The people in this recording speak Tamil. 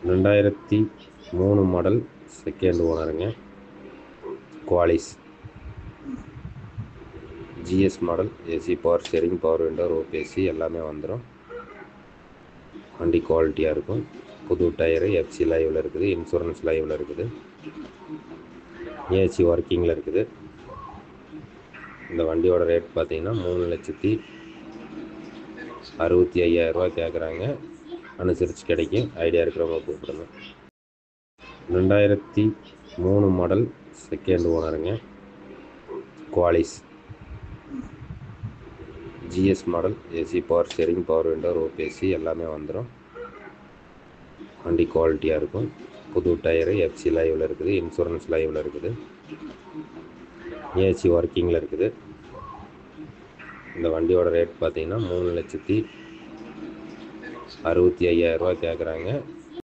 2003 மாடல், செகண்ட் ஓனருங்க. Qualis GS model. AC, power steering, power window, roof AC எல்லாமே வந்துடும். வண்டி குவாலிட்டியாக இருக்கும். புது டயரு, எஃப்சி லைவில் இருக்குது, இன்சூரன்ஸ் லைவில் இருக்குது, ஏசி ஒர்க்கிங்கில் இருக்குது. இந்த வண்டியோட ரேட் பார்த்தீங்கன்னா 3,65,000 கேட்குறாங்க. அனுசரித்து கிடைக்கும். ஐடியா இருக்கிறவங்க கூப்பிடுங்க. 2003 மாடல், செகண்ட் ஓனருங்க. Qualis GS model. AC, power steering, power window, roof AC எல்லாமே வந்துடும். வண்டி குவாலிட்டியாக இருக்கும். புது டயரு, எஃப்சி லைவில் இருக்குது, இன்சூரன்ஸ் லைவில் இருக்குது, ஏசி ஒர்க்கிங்கில் இருக்குது. இந்த வண்டியோட ரேட் பார்த்தீங்கன்னா 3,65,000 கேட்குறாங்க.